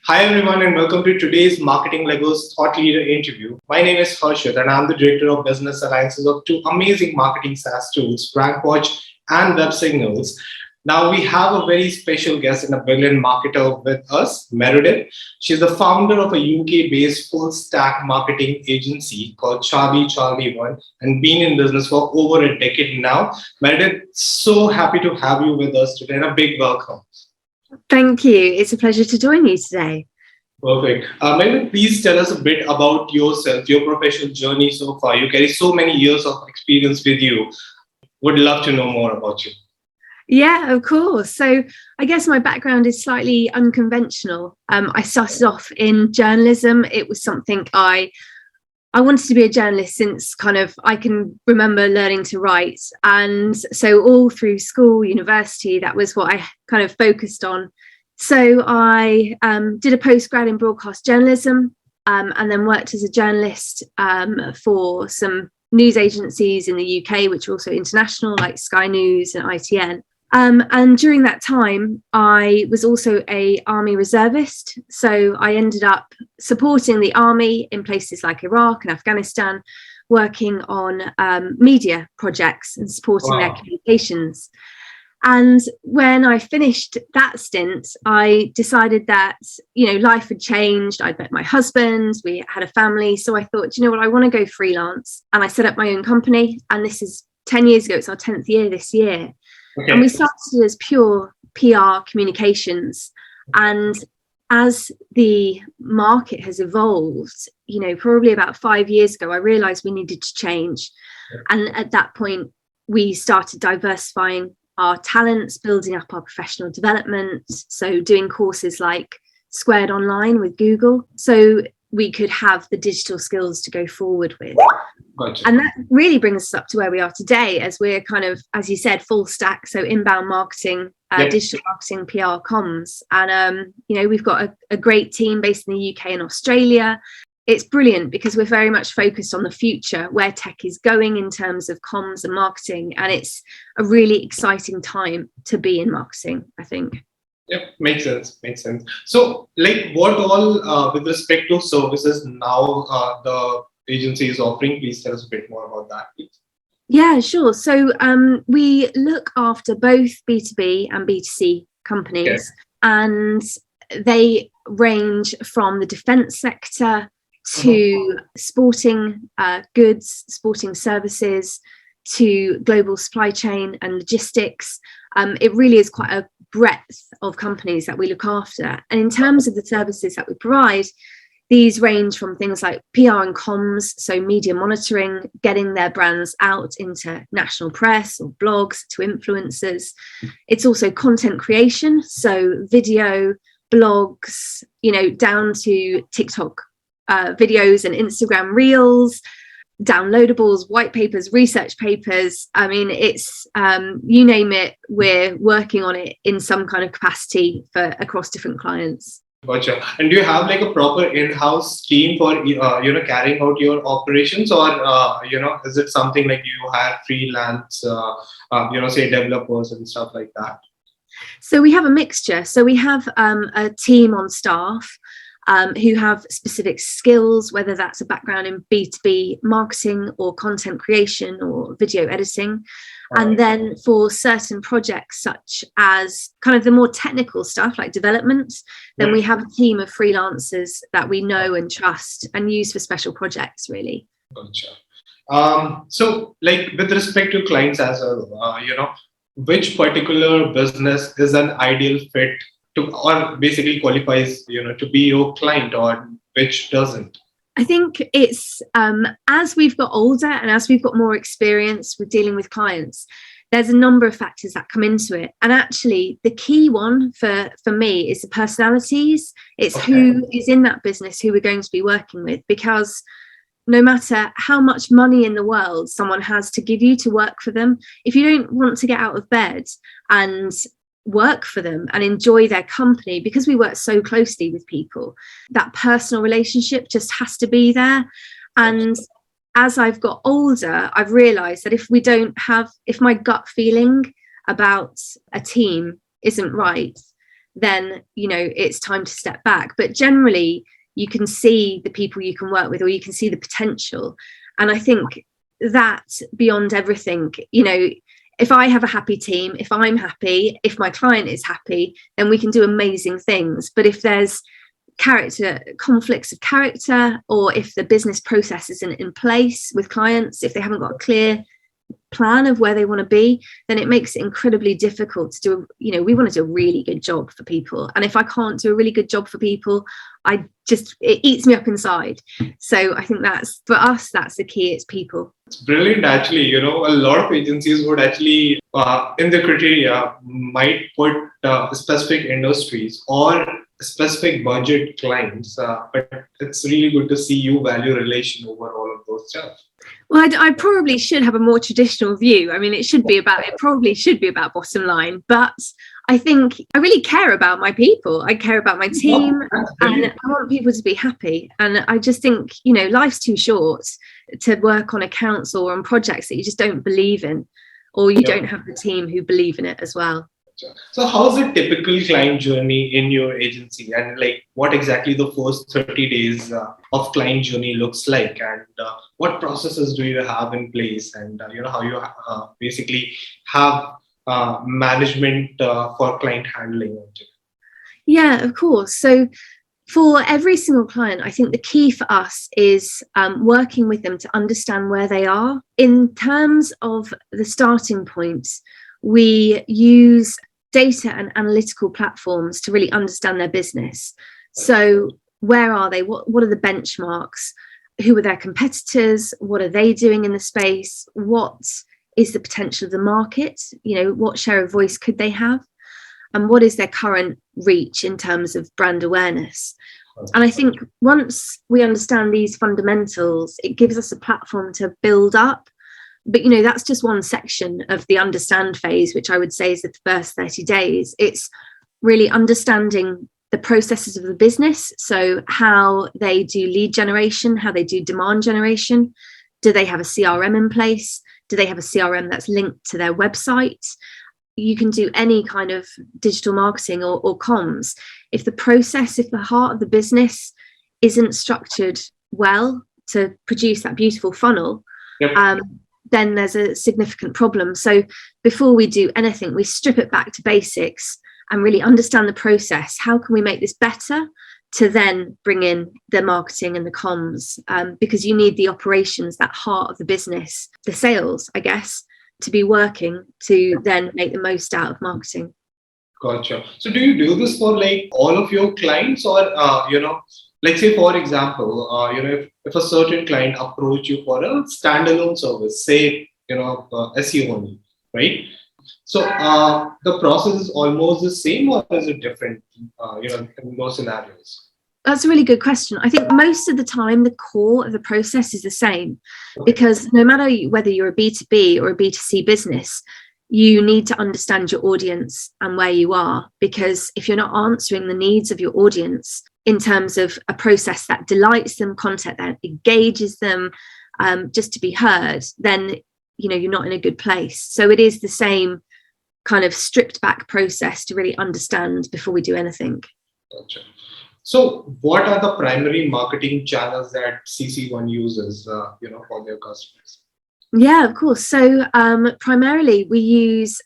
Hi everyone and welcome to today's Marketing Legos Thought Leader interview. My name is Harshit and I'm the Director of Business Alliances of two amazing marketing SaaS tools, RankWatch and Websignals. Now we have a very special guest and a brilliant marketer with us, Meredyth. She's the founder of a UK-based full-stack marketing agency called Charlie One and been in business for over a decade now. Meredyth, so happy to have you with us today and a big welcome. Thank you. It's a pleasure to join you today. Perfect. Maybe please tell us a bit about yourself, your professional journey so far. You carry so many years of experience with you. Would love to know more about you. Yeah, of course. So I guess my background is slightly unconventional. I started off in journalism. It was something I wanted to be a journalist since I can remember learning to write. And so all through school, university, that was what I kind of focused on. So I did a postgrad in broadcast journalism and then worked as a journalist for some news agencies in the UK, which are also international, like Sky News and ITN. And during that time, I was also an army reservist. So I ended up supporting the army in places like Iraq and Afghanistan, working on media projects and supporting their communications. And when I finished that stint, I decided that, life had changed. I'd met my husband, we had a family. So I thought, I want to go freelance. And I set up my own company. And this is 10 years ago. It's our 10th year this year. Okay. And we started as pure PR communications. And as the market has evolved, probably about 5 years ago, I realized we needed to change. And at that point, we started diversifying our talents, building up our professional development. So doing courses like Squared Online with Google. So we could have the digital skills to go forward with. Gotcha. And that really brings us up to where we are today, as we're kind of, as you said, full stack. So inbound marketing, digital marketing, PR, comms. And, we've got a great team based in the UK and Australia. It's brilliant because we're very much focused on the future, where tech is going in terms of comms and marketing. And it's a really exciting time to be in marketing, I think. Yep, makes sense. So, what all, with respect to services now, the agency is offering? Please tell us a bit more about that, please. Yeah, sure. So we look after both B2B and B2C companies, and they range from the defence sector to sporting goods, sporting services, to global supply chain and logistics. It really is quite a breadth of companies that we look after. And in terms of the services that we provide, these range from things like PR and comms, so media monitoring, getting their brands out into national press or blogs, to influencers. It's also content creation, so video, blogs, down to TikTok videos and Instagram reels, downloadables, white papers, research papers. I mean, it's you name it, we're working on it in some kind of capacity across different clients. Gotcha. And do you have a proper in-house team for carrying out your operations, or is it something like you hire freelance say developers and stuff like that? So we have a mixture. So we have a team on staff who have specific skills, whether that's a background in B2B marketing or content creation or video editing. And then for certain projects, such as kind of the more technical stuff like development, then we have a team of freelancers that we know and trust and use for special projects, really. Gotcha. So with respect to clients as well, which particular business is an ideal fit to, or basically qualifies, to be your client, or which doesn't? I think it's as we've got older and as we've got more experience with dealing with clients, there's a number of factors that come into it. And actually, the key one for me is the personalities. It's who is in that business, who we're going to be working with, because no matter how much money in the world someone has to give you to work for them, if you don't want to get out of bed and work for them and enjoy their company, because we work so closely with people, that personal relationship just has to be there. And as I've got older, I've realized that if my gut feeling about a team isn't right, then, it's time to step back. But generally, you can see the people you can work with, or you can see the potential. And I think that beyond everything, if I have a happy team, if I'm happy, if my client is happy, then we can do amazing things. But if there's conflicts of character, or if the business process isn't in place with clients, if they haven't got a clear plan of where they want to be, then it makes it incredibly difficult to do. We want to do a really good job for people, and if I can't do a really good job for people, it eats me up inside. So I think that's, for us, that's the key. It's people. It's brilliant, actually. A lot of agencies would actually in the criteria might put specific industries or specific budget clients, but it's really good to see you value relation over all of those stuff. Well, I probably should have a more traditional view. I mean, it probably should be about bottom line, but I think I really care about my people. I care about my team, and I want people to be happy. And I just think, life's too short to work on accounts or on projects that you just don't believe in, or you don't have the team who believe in it as well. So how's a typical client journey in your agency, and what exactly the first 30 days of client journey looks like, and what processes do you have in place, and how you basically have management for client handling? Yeah, of course. So for every single client, I think the key for us is working with them to understand where they are. In terms of the starting point, we use data and analytical platforms to really understand their business. So where are they? What are the benchmarks? Who are their competitors? What are they doing in the space? What is the potential of the market? What share of voice could they have? And what is their current reach in terms of brand awareness? And I think once we understand these fundamentals, it gives us a platform to build up. But, that's just one section of the understand phase, which I would say is the first 30 days. It's really understanding the processes of the business. So how they do lead generation, how they do demand generation. Do they have a CRM in place? Do they have a CRM that's linked to their website? You can do any kind of digital marketing or comms. If the heart of the business isn't structured well to produce that beautiful funnel, then there's a significant problem. So before we do anything, we strip it back to basics and really understand the process. How can we make this better to then bring in the marketing and the comms? Because you need the operations, that heart of the business, the sales, I guess, to be working to then make the most out of marketing. Gotcha. So do you do this for all of your clients, or let's say, for example, if a certain client approach you for a standalone service, say, SEO only, right? So the process is almost the same, or is it different, in those scenarios? That's a really good question. I think most of the time, the core of the process is the same, because no matter whether you're a B2B or a B2C business, you need to understand your audience and where you are, because if you're not answering the needs of your audience in terms of a process that delights them, content that engages them, just to be heard, then you're not in a good place. So it is the same kind of stripped back process to really understand before we do anything. Gotcha. So what are the primary marketing channels that CC1 uses, for their customers? Yeah, of course. So primarily we use,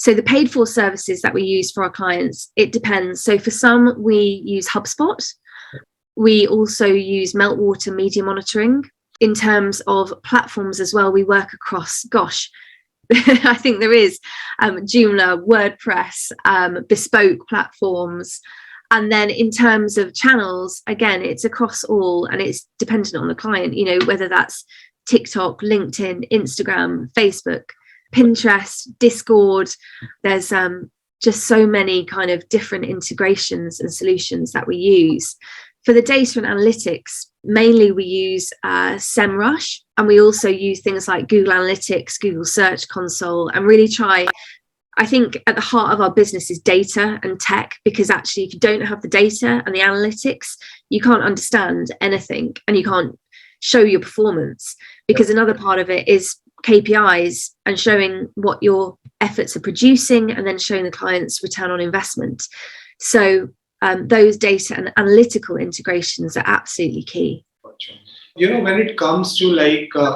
the paid for services that we use for our clients, it depends. So for some, we use HubSpot. We also use Meltwater media monitoring. In terms of platforms as well, we work across, I think there is Joomla, WordPress, bespoke platforms. And then in terms of channels, again, it's across all, and it's dependent on the client, whether that's TikTok, LinkedIn, Instagram, Facebook, Pinterest, Discord. There's just so many kind of different integrations and solutions that we use. For the data and analytics, mainly we use SEMrush, and we also use things like Google Analytics, Google Search Console, and really try. I think at the heart of our business is data and tech, because actually if you don't have the data and the analytics, you can't understand anything and you can't show your performance, because another part of it is KPIs and showing what your efforts are producing, and then showing the client's return on investment. So those data and analytical integrations are absolutely key. Gotcha. When it comes to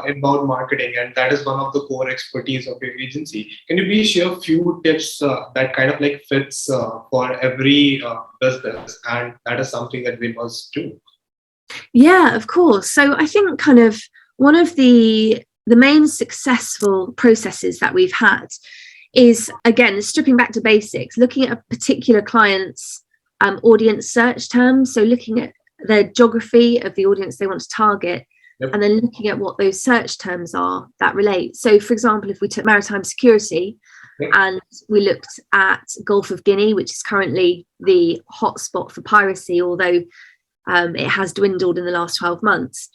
inbound marketing, and that is one of the core expertise of your agency, can you please share a few tips that kind of fits for every business, and that is something that we must do? Yeah, of course. So I think kind of one of the main successful processes that we've had is, again, stripping back to basics, looking at a particular client's audience search terms. So looking at the geography of the audience they want to target, Yep. and then looking at what those search terms are that relate. So, for example, if we took maritime security, Yep. and we looked at Gulf of Guinea, which is currently the hotspot for piracy, although it has dwindled in the last 12 months.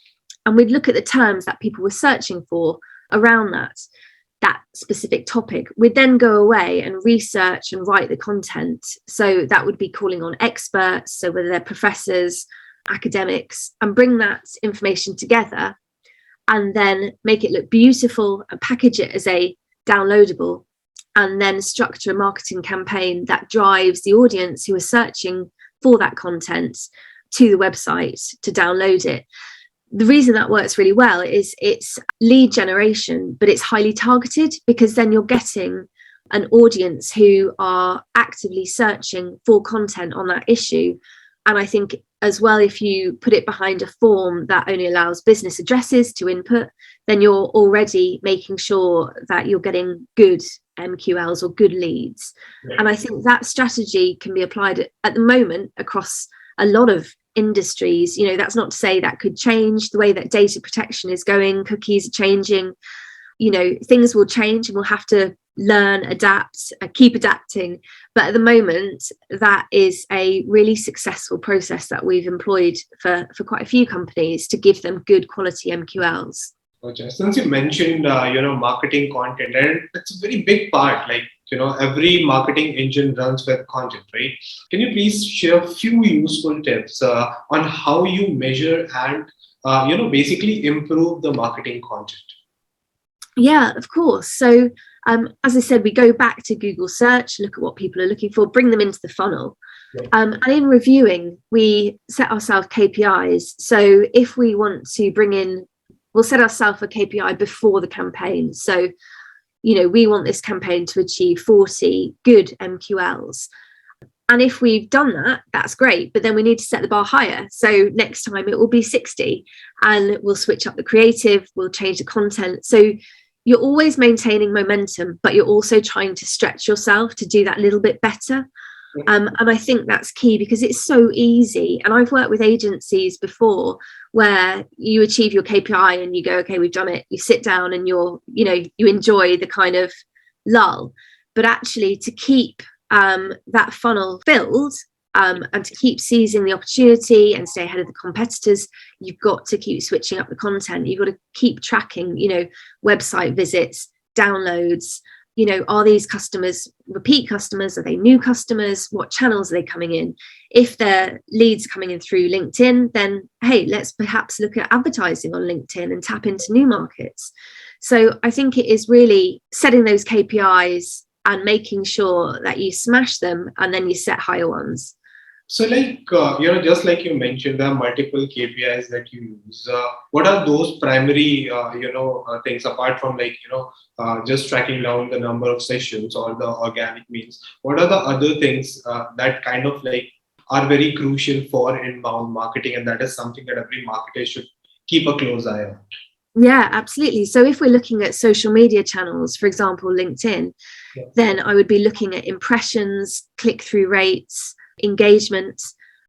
And we'd look at the terms that people were searching for around that specific topic. We'd then go away and research and write the content. So that would be calling on experts, so whether they're professors, academics, and bring that information together and then make it look beautiful and package it as a downloadable, and then structure a marketing campaign that drives the audience who are searching for that content to the website to download it. The reason that works really well is it's lead generation, but it's highly targeted, because then you're getting an audience who are actively searching for content on that issue. And I think as well, if you put it behind a form that only allows business addresses to input, then you're already making sure that you're getting good MQLs or good leads. Right. And I think that strategy can be applied at the moment across a lot of industries. That's not to say that could change the way that data protection is going. Cookies are changing. Things will change, and we'll have to learn, adapt, keep adapting. But at the moment, that is a really successful process that we've employed for quite a few companies to give them good quality MQLs. Okay. Since you mentioned, marketing content, and it's a very big part, every marketing engine runs with content, right? Can you please share a few useful tips on how you measure and, basically improve the marketing content? Yeah, of course. So, as I said, we go back to Google search, look at what people are looking for, bring them into the funnel. Yeah. And in reviewing, we set ourselves KPIs. So if we want to bring in, we'll set ourselves a KPI before the campaign. So, we want this campaign to achieve 40 good MQLs. And if we've done that, that's great. But then we need to set the bar higher. So next time it will be 60, and we'll switch up the creative, we'll change the content. So you're always maintaining momentum, but you're also trying to stretch yourself to do that a little bit better. And I think that's key, because it's so easy. And I've worked with agencies before where you achieve your KPI and you go, okay, we've done it. You sit down and you enjoy the kind of lull. But actually, to keep that funnel filled and to keep seizing the opportunity and stay ahead of the competitors, you've got to keep switching up the content. You've got to keep tracking, website visits, downloads. Are these customers repeat customers? Are they new customers? What channels are they coming in? If their leads are coming in through LinkedIn, then, hey, let's perhaps look at advertising on LinkedIn and tap into new markets. So I think it is really setting those KPIs and making sure that you smash them, and then you set higher ones. So just like you mentioned, there are multiple KPIs that you use. What are those primary, things apart from just tracking down the number of sessions or the organic means? What are the other things that kind of are very crucial for inbound marketing, and that is something that every marketer should keep a close eye on? Yeah, absolutely. So if we're looking at social media channels, for example, LinkedIn, then I would be looking at impressions, click-through rates, engagement.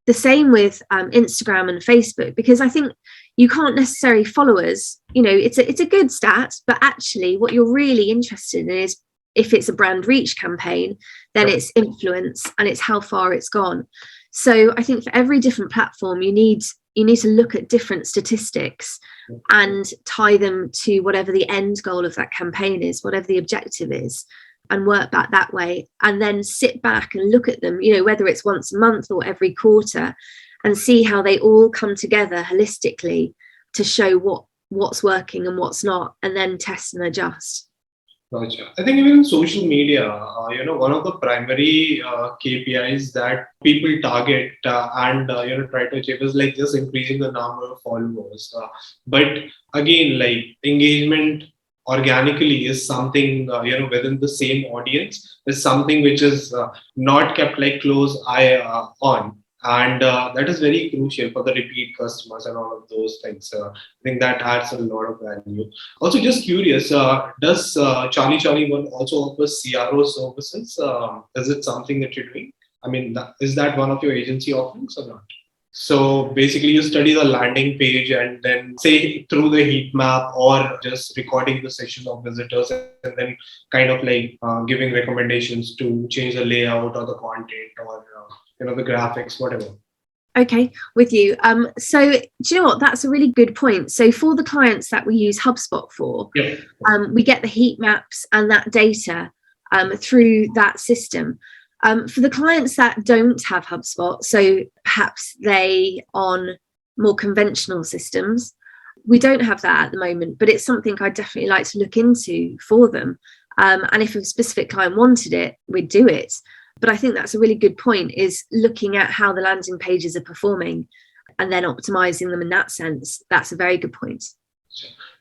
The same with Instagram and Facebook, because I think you can't necessarily followers. It's a good stat, but actually what you're really interested in is, if it's a brand reach campaign, then it's influence and it's how far it's gone. So I think for every different platform, you need to look at different statistics and tie them to whatever the end goal of that campaign is, whatever the objective is, and work back that way, and then sit back and look at them, whether it's once a month or every quarter, and see how they all come together holistically to show what's working and what's not, and then test and adjust. Gotcha. I think even in social media, one of the primary KPIs that people target and try to achieve is like just increasing the number of followers. But again, like engagement organically is something within the same audience is something which is not kept like close eye on. And that is very crucial for the repeat customers and all of those things. I think that adds a lot of value. Also, just curious, does Charlie One also offer CRO services? Is it something that you're doing? I mean, is that one of your agency offerings or not? So basically, you study the landing page and then say through the heat map or just recording the session of visitors and then kind of like giving recommendations to change the layout or the content or the graphics, whatever. Okay, with you. So do you know what? That's a really good point. So for the clients that we use HubSpot for, yeah. We get the heat maps and that data through that system. For the clients that don't have HubSpot, so perhaps they on more conventional systems, we don't have that at the moment, but it's something I'd definitely like to look into for them. And if a specific client wanted it, we'd do it. But I think that's a really good point, is looking at how the landing pages are performing and then optimizing them in that sense. That's a very good point.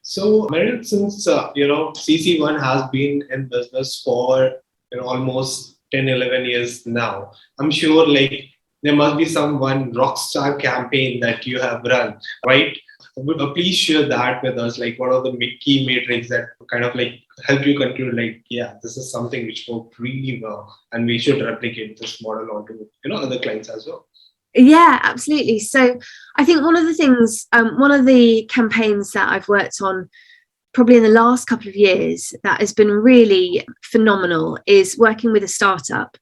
So Meredyth, since CC1 has been in business for almost 10, 11 years now, I'm sure like there must be some one rockstar campaign that you have run, right? Please share that with us. Like, what are the key metrics that kind of like help you conclude, like, yeah, this is something which worked really well, and we should replicate this model onto other clients as well. Yeah, absolutely. So I think one of the things, one of the campaigns that I've worked on probably in the last couple of years that has been really phenomenal is working with a startup,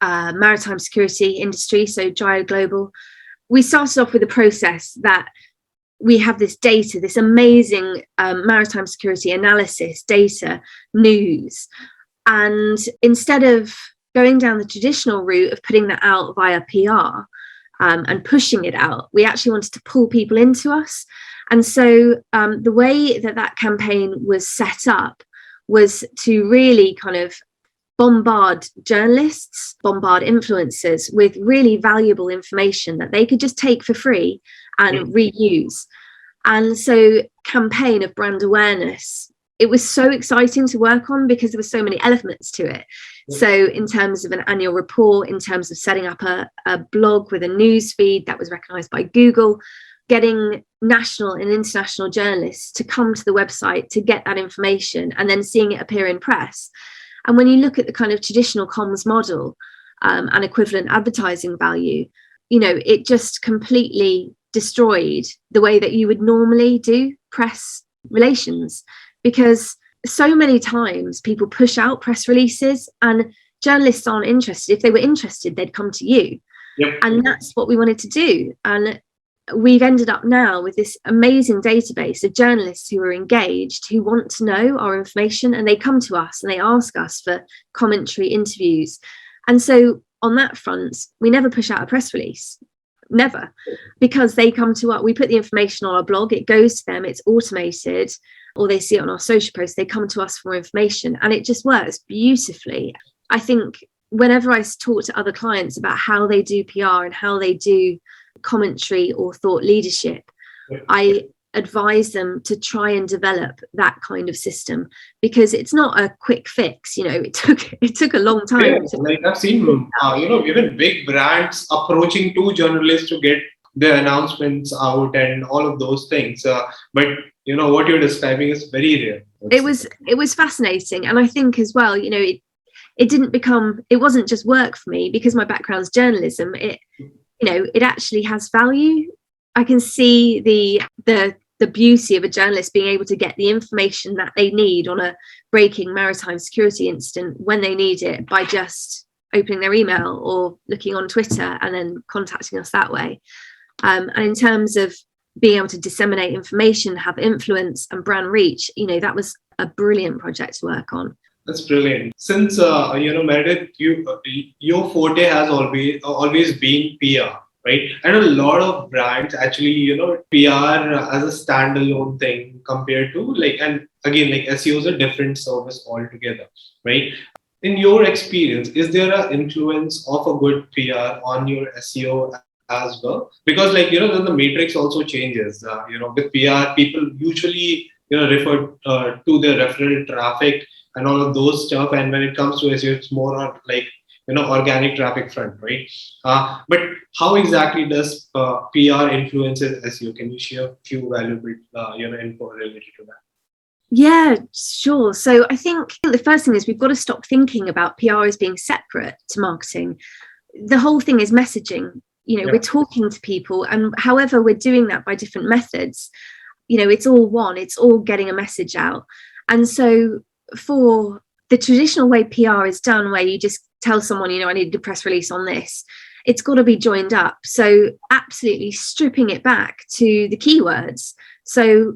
maritime security industry, so Gyro Global. We started off with a process that we have this data, this amazing maritime security analysis, data, news. And instead of going down the traditional route of putting that out via PR and pushing it out, we actually wanted to pull people into us. And so the way that campaign was set up was to really kind of bombard journalists, bombard influencers with really valuable information that they could just take for free and reuse. And so campaign of brand awareness, it was so exciting to work on because there were so many elements to it. So in terms of an annual report, in terms of setting up a blog with a news feed that was recognized by Google, getting national and international journalists to come to the website to get that information and then seeing it appear in press. And when you look at the kind of traditional comms model and equivalent advertising value, it just completely destroyed the way that you would normally do press relations, because so many times people push out press releases and journalists aren't interested. If they were interested, they'd come to you. Yep. And that's what we wanted to do. And we've ended up now with this amazing database of journalists who are engaged, who want to know our information, and they come to us and they ask us for commentary, interviews. And so on that front, we never push out a press release. Never, because they come to us, we put the information on our blog, it goes to them, it's automated, or they see it on our social posts, they come to us for information, and it just works beautifully. I think whenever I talk to other clients about how they do PR and how they do commentary or thought leadership, I advise them to try and develop that kind of system, because it's not a quick fix. it took a long time. Like I've seen even big brands approaching two journalists to get their announcements out and all of those things, but what you're describing is very rare. It was fascinating, and I think as well, it wasn't just work for me because my background's journalism. It actually has value. I can see the beauty of a journalist being able to get the information that they need on a breaking maritime security incident when they need it by just opening their email or looking on Twitter and then contacting us that way. And in terms of being able to disseminate information, have influence and brand reach, that was a brilliant project to work on. That's brilliant. Since Meredyth, your forte has always been PR. right? And a lot of brands actually, PR as a standalone thing compared to like, and again, like SEO is a different service altogether, right? In your experience, is there an influence of a good PR on your SEO as well? Because like, then the matrix also changes. With PR, people usually, refer to their referral traffic and all of those stuff. And when it comes to SEO, it's more on like, organic traffic front, right? But how exactly does PR influences SEO? Can you share a few valuable, info related to that? Yeah, sure. So I think the first thing is we've got to stop thinking about PR as being separate to marketing. The whole thing is messaging. We're talking to people, and however we're doing that by different methods, it's all one, it's all getting a message out. And so for the traditional way PR is done, where you just tell someone, I need a press release on this, it's got to be joined up. So absolutely stripping it back to the keywords. So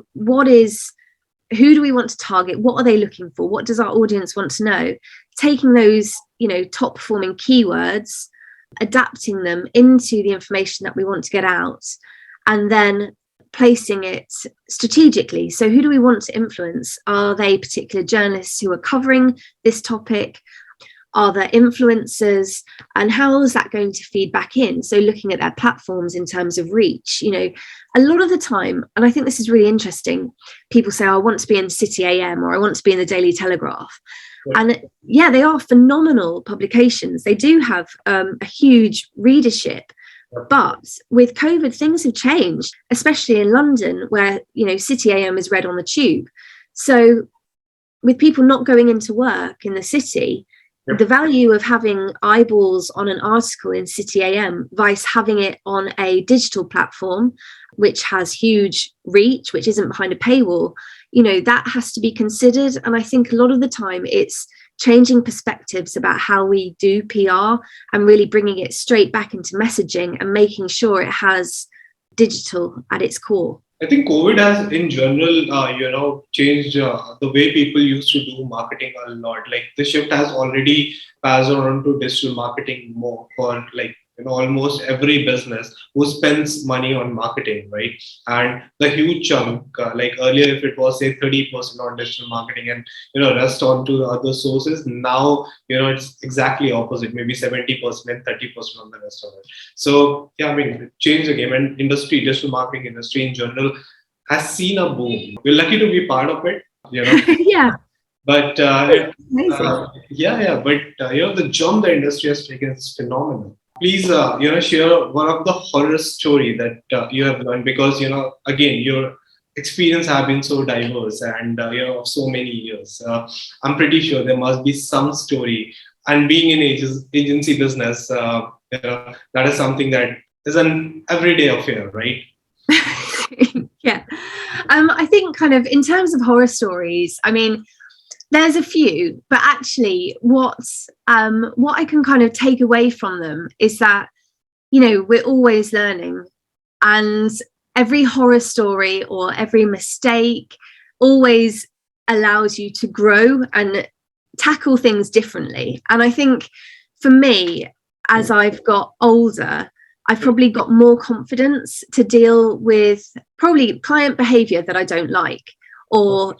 who do we want to target? What are they looking for? What does our audience want to know? Taking those, top performing keywords, adapting them into the information that we want to get out, and then placing it strategically. So who do we want to influence? Are they particular journalists who are covering this topic? Are there influencers? And how is that going to feed back in? So looking at their platforms in terms of reach, a lot of the time, and I think this is really interesting, people say, I want to be in City AM or I want to be in the Daily Telegraph. Yeah. And yeah, they are phenomenal publications. They do have a huge readership. But with COVID, things have changed, especially in London, where, City AM is read on the tube. So with people not going into work in the city, the value of having eyeballs on an article in City AM vice having it on a digital platform, which has huge reach, which isn't behind a paywall, that has to be considered. And I think a lot of the time it's changing perspectives about how we do PR and really bringing it straight back into messaging and making sure it has digital at its core. I think COVID has, in general, changed the way people used to do marketing a lot. Like the shift has already passed on to digital marketing more for like, almost every business who spends money on marketing, right? And the huge chunk, like earlier, if it was say 30% on digital marketing and, rest on to the other sources, now, it's exactly opposite, maybe 70% and 30% on the rest of it. So, yeah, I mean, change the game, and digital marketing industry in general has seen a boom. We're lucky to be part of it, Yeah. But Amazing. the jump the industry has taken is phenomenal. Please, share one of the horror story that you have learned, because again, your experience have been so diverse and so many years. I'm pretty sure there must be some story. And being in agency business, that is something that is an everyday affair, right? Yeah, I think kind of in terms of horror stories, I mean, there's a few, but actually what I can kind of take away from them is that, we're always learning, and every horror story or every mistake always allows you to grow and tackle things differently. And I think for me, as I've got older, I've probably got more confidence to deal with probably client behavior that I don't like, or,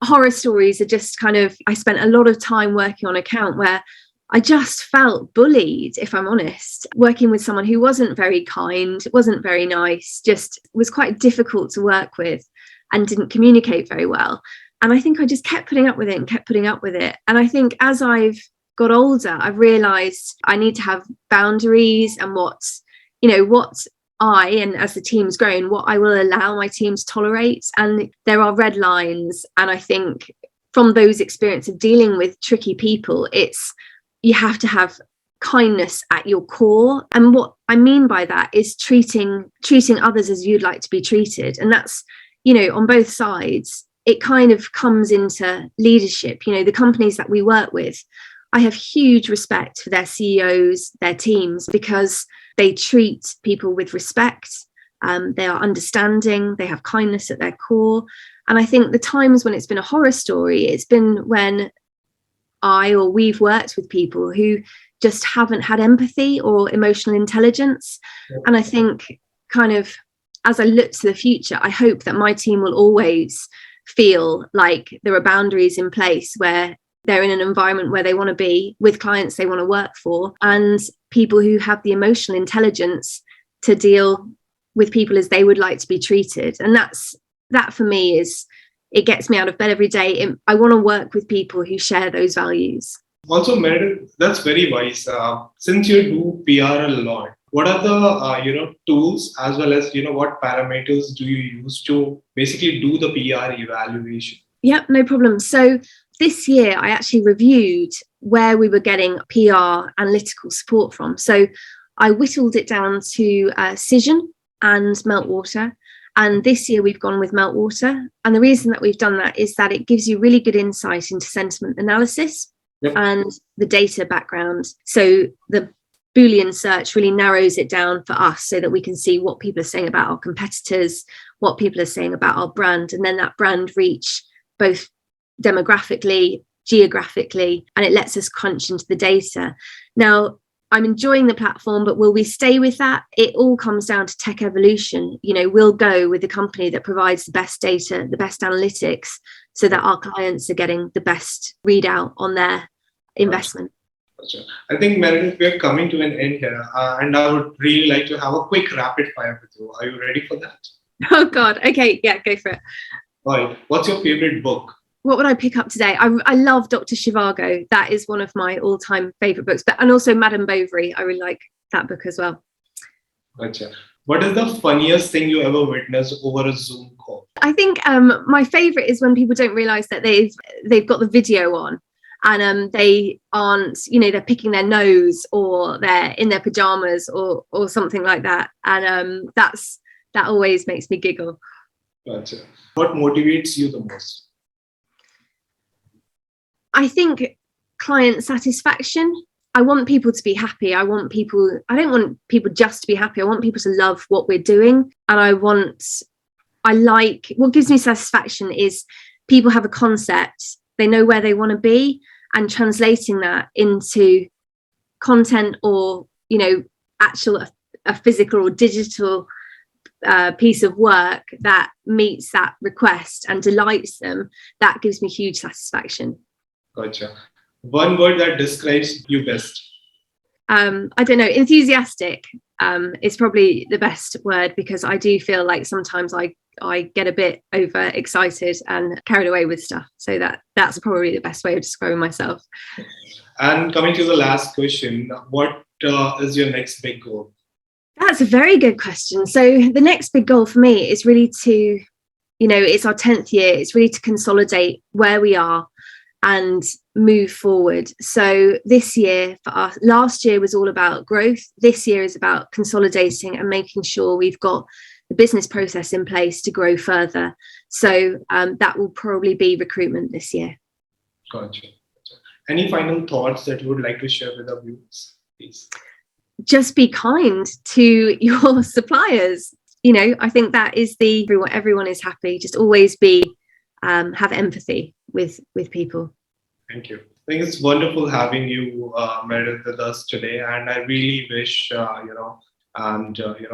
horror stories are just kind of, I spent a lot of time working on an account where I just felt bullied, if I'm honest, working with someone who wasn't very kind, wasn't very nice, just was quite difficult to work with and didn't communicate very well. And I think I just kept putting up with it. And I think as I've got older, I've realized I need to have boundaries, and what I, and as the team's grown, what I will allow my team to tolerate. And there are red lines. And I think from those experiences of dealing with tricky people, you have to have kindness at your core. And what I mean by that is treating others as you'd like to be treated. And that's, on both sides, it kind of comes into leadership. The companies that we work with, I have huge respect for their CEOs, their teams, because they treat people with respect. They are understanding. They have kindness at their core. And I think the times when it's been a horror story, it's been when we've worked with people who just haven't had empathy or emotional intelligence. And I think kind of as I look to the future, I hope that my team will always feel like there are boundaries in place where they're in an environment where they want to be with clients they want to work for, and people who have the emotional intelligence to deal with people as they would like to be treated. And that for me is, it gets me out of bed every day. I want to work with people who share those values. Also, Meredyth, that's very wise. Since you do PR a lot, what are the tools, as well as what parameters do you use to basically do the PR evaluation? Yep, no problem. So this year I actually reviewed where we were getting PR analytical support from. So I whittled it down to Cision and Meltwater. And this year we've gone with Meltwater. And the reason that we've done that is that it gives you really good insight into sentiment analysis and the data background. So the Boolean search really narrows it down for us so that we can see what people are saying about our competitors, what people are saying about our brand, and then that brand reach both demographically, geographically, and it lets us crunch into the data. Now, I'm enjoying the platform, but will we stay with that? It all comes down to tech evolution. We'll go with the company that provides the best data, the best analytics, so that our clients are getting the best readout on their investment. Gotcha. I think, Meredyth, we're coming to an end here, and I would really like to have a quick rapid fire with you. Are you ready for that? Oh, God. Okay. Yeah, go for it. All right. What's your favorite book? What would I pick up today? I love Dr. Zhivago. That is one of my all-time favorite books. And also Madame Bovary. I really like that book as well. Gotcha. What is the funniest thing you ever witnessed over a Zoom call? I think my favorite is when people don't realize that they've got the video on, and they aren't, they're picking their nose, or they're in their pajamas, or something like that. And that always makes me giggle. Gotcha. What motivates you the most? I think client satisfaction. I want people to be happy. I don't want people just to be happy. I want people to love what we're doing. And what gives me satisfaction is people have a concept, they know where they want to be, and translating that into content or, actual a physical or digital piece of work that meets that request and delights them. That gives me huge satisfaction. Gotcha. One word that describes you best. I don't know. Enthusiastic is probably the best word, because I do feel like sometimes I get a bit overexcited and carried away with stuff. So that's probably the best way of describing myself. And coming to the last question, what is your next big goal? That's a very good question. So the next big goal for me is really to, it's our 10th year. It's really to consolidate where we are and move forward. So this year for us, last year was all about growth. This year is about consolidating and making sure we've got the business process in place to grow further. So that will probably be recruitment this year. Gotcha. Any final thoughts that you would like to share with our viewers, please? Just be kind to your suppliers. I think that is everyone is happy. Just always have empathy with people. Thank you. I think it's wonderful having you, Meredyth, with us today, and I really wish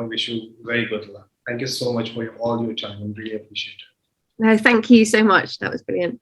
wish you very good luck. Thank you so much for all your time. I really appreciate it. No, thank you so much. That was brilliant.